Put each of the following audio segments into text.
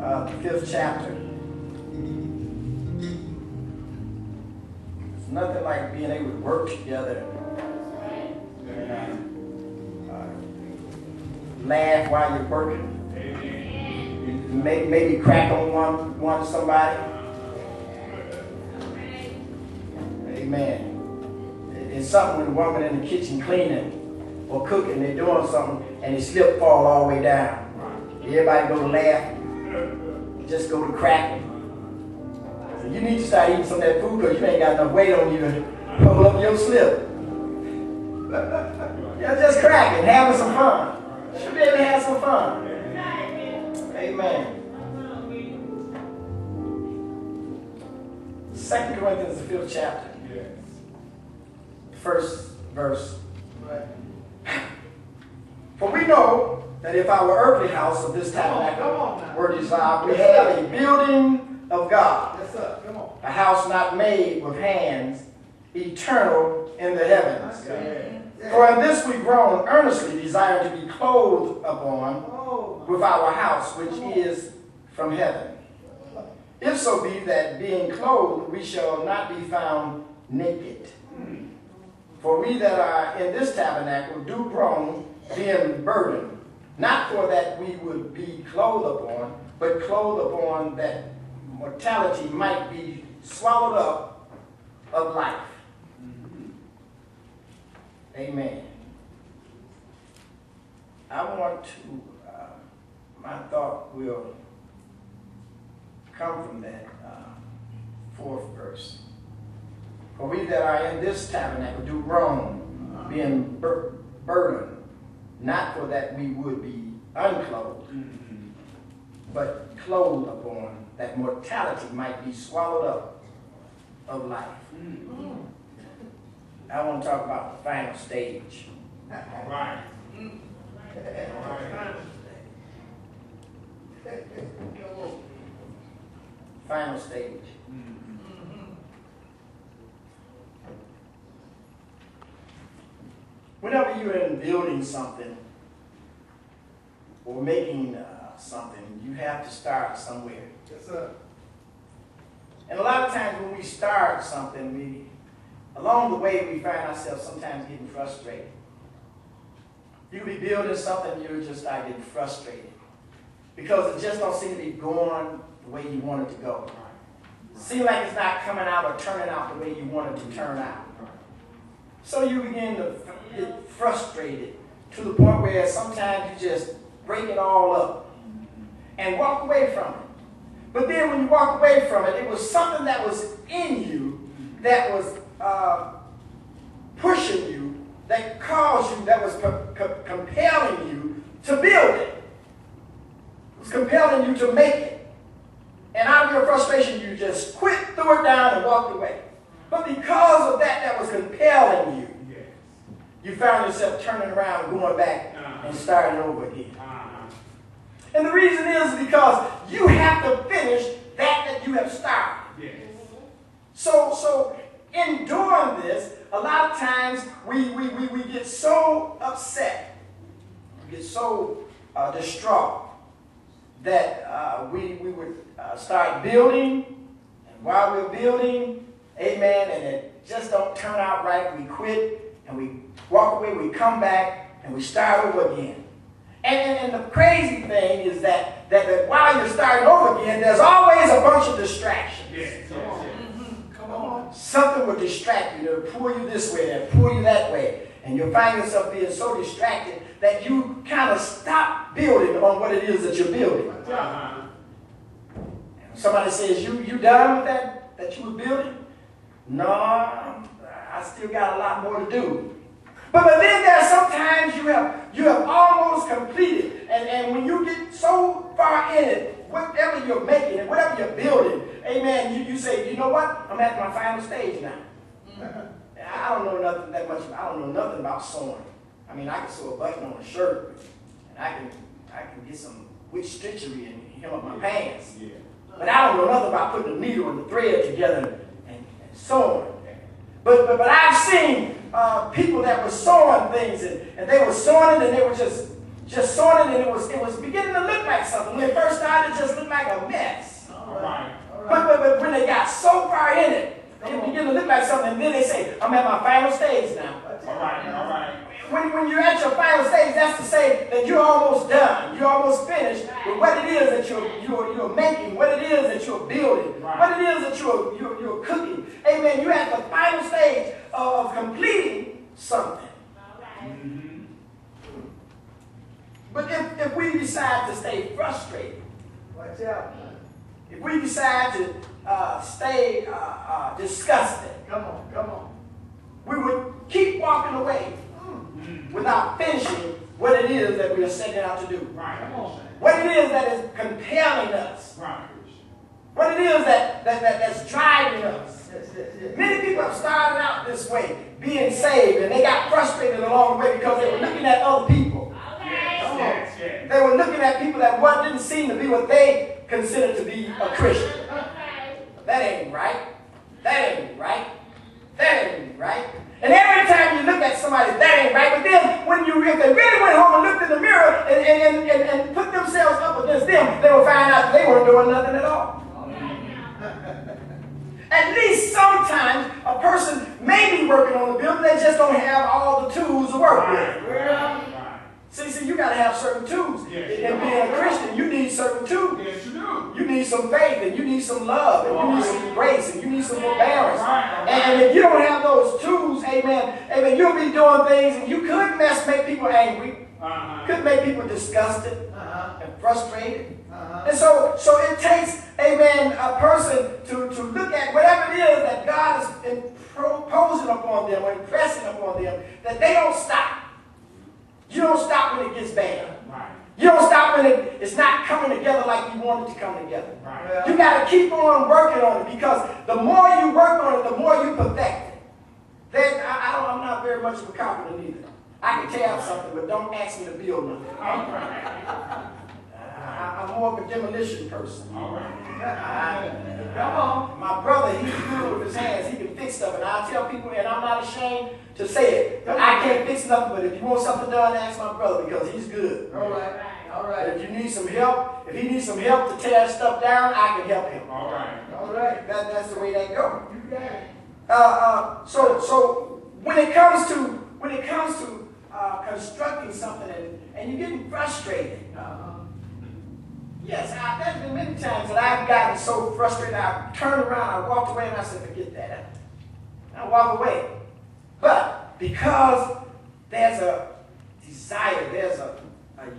the 5th chapter. There's nothing like being able to work together and laugh while you're working. Maybe crack on somebody. Amen. It's something when a woman in the kitchen cleaning or cooking, they're doing something and they slip fall all the way down. Everybody go to laugh, just go to cracking. So you need to start eating some of that food because you ain't got enough weight on you to pull up your slip. You're just cracking, having some fun. Should be able to have some fun. Amen. 2 Corinthians, the 5th chapter. First verse. For we know that if our earthly house of this tabernacle were dissolved, we have a building of God, a house not made with hands, eternal in the heavens. For in this we groan earnestly, desire to be clothed upon with our house, which is from heaven. If so be that being clothed, we shall not be found naked. For we that are in this tabernacle do groan, being burdened, not for that we would be clothed upon, but clothed upon that mortality might be swallowed up of life. Amen. I want to, my thought will come from that 4th verse. For we that are in this tabernacle do groan, being burdened, not for that we would be unclothed, but clothed upon, that mortality might be swallowed up of life. I want to talk about the final stage. All right. Final stage. Whenever you're in building something or making something, you have to start somewhere. Yes, sir. And a lot of times when we start something, along the way we find ourselves sometimes getting frustrated. You can be building something, you just start getting frustrated because it just don't seem to be going the way you want it to go. It seems like it's not coming out or turning out the way you want it to turn out. So you begin to get frustrated to the point where sometimes you just break it all up and walk away from it. But then when you walk away from it, it was something that was in you that was pushing you, that caused you, that was compelling you to build it. It was compelling you to make it. And out of your frustration, you just quit, threw it down, and walked away. But because of that was compelling you, you found yourself turning around, going back, and starting over again. And the reason is because you have to finish that you have started. So in doing this, a lot of times we get so upset, we get so distraught that we would start building, and while we're building, amen, and it just don't turn out right, we quit, and we walk away, we come back, and we start over again. And the crazy thing is that while you're starting over again, there's always a bunch of distractions. Come on. Something will distract you. They'll pull you this way, they'll pull you that way. And you'll find yourself being so distracted that you kind of stop building on what it is that you're building. Somebody says, you done with that you were building? No, I still got a lot more to do. But then there's sometimes you have almost completed, and when you get so far in it, whatever you're making and whatever you're building, amen, you say, you know what? I'm at my final stage now. I don't know nothing that much. I don't know nothing about sewing. I mean, I can sew a button on a shirt, and I can get some witch stitchery and hem up my pants. But I don't know nothing about putting the needle and the thread together and sewing. But I've seen people that were sewing things, and they were sewing it, and they were just sewing it, and it was beginning to look like something. When it first started, it just looked like a mess. All right. But when they got so far in it, it begin to look like something, and then they say, I'm at my final stage now. All right. When you're at your final stage, that's to say that you're almost done. You're almost finished with what it is that you're making, what it is that you're building, what it is that you're cooking. Amen. You're at the final stage of completing something. Mm-hmm. But if we decide to stay frustrated, Watch out. if we decide to stay disgusted, Come on. we would keep walking away without finishing what it is that we are setting out to do. Right. Come on. What it is that is compelling us. Right. What it is that's driving us. Yes. Many people have started out this way, being saved, and they got frustrated along the way because they were looking at other people. Yes. They were looking at people that didn't seem to be what they considered to be a Christian. That ain't right. That ain't right. That ain't right. And every time you look at somebody, that ain't right. But then, if they really went home and looked in the mirror and put themselves up against them, they would find out they weren't doing nothing at all. At least sometimes a person may be working on the building, they just don't have all the tools to work with. See, you got to have certain tools. Yes. In being a Christian, you need certain tools. Yes, you do. You need some faith, and you need some love, and you need some grace, and you need some forbearance. And if you don't have those tools, amen, you'll be doing things, and you could make people angry, could make people disgusted and frustrated. And so it takes, amen, a person to look at whatever it is that God is imposing upon them or impressing upon them, that they don't stop. You don't stop when it gets bad. Right. You don't stop when it's not coming together like you want it to come together. Right. You got to keep on working on it, because the more you work on it, the more you perfect it. I'm not very much of a carpenter either. I can tear something, but don't ask me to build nothing. All right. I'm more of a demolition person. All right. Come on. My brother, he's good with his hands. He can fix stuff. And I tell people, and I'm not ashamed to say it, I can't fix nothing, but if you want something done, ask my brother, because he's good. All right. If you need some help, if he needs some help to tear stuff down, I can help him. All right. That's the way that goes. You got it. So when it comes to constructing something and you're getting frustrated. Yes, there's been many times that I've gotten so frustrated, I turned around, I walked away, and I said, forget that. I walk away. But because there's a desire, there's a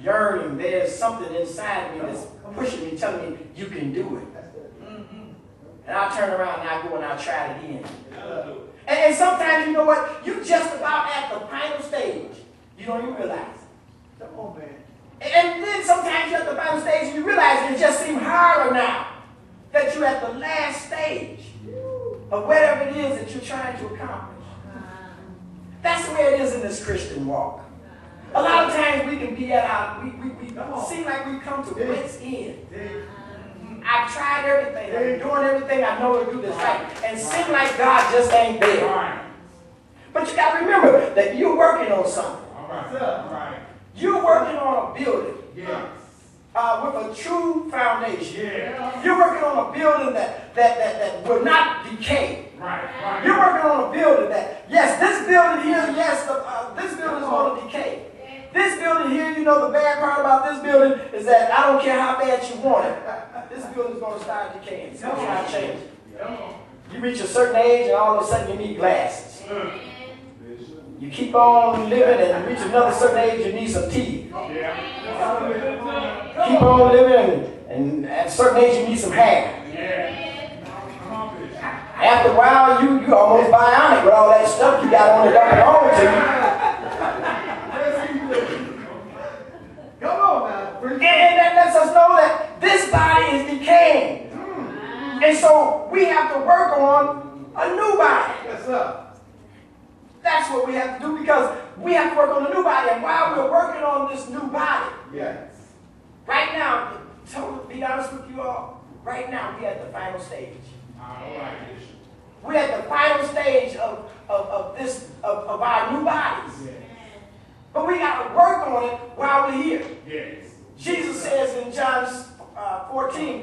yearning, there's something inside me that's pushing me, telling me, you can do it. And I turn around and I go and I try it again. And sometimes, you know what, you just about at the final stage. You don't even realize it. Come on, man. And then sometimes you're at the final stage and you realize it just seems harder now that you're at the last stage of whatever it is that you're trying to accomplish. That's the way it is in this Christian walk. A lot of times we can be at our, we seem like we come to wit's end. I've tried everything, I'm doing everything I know to do this right, and seem like God just ain't there. But you got to remember that you're working on something. All right. You're working on a building Yes. with a true foundation. Yeah. You're working on a building that will not decay. Right. You're working on a building that, yes, this building here, yes, this building is going to decay. This building here, you know, the bad part about this building is that I don't care how bad you want it. This building is going to start decaying. It's going to start changing. You reach a certain age and all of a sudden you need glasses. You keep on living and reach another certain age, you need some teeth. Keep on living and at a certain age you need some hair. After a while, you almost bionic with all that stuff you got on it up and on to you. Come on now. And that lets us know that this body is decaying. And so we have to work on a new body. Yes, sir. That's what we have to do, because we have to work on a new body. And while we're working on this new body, Yes. right now, to be honest with you all, right now we're at the final stage. We're at the final stage of our new bodies. But we got to work on it while we're here. Yes. Jesus says in John 14,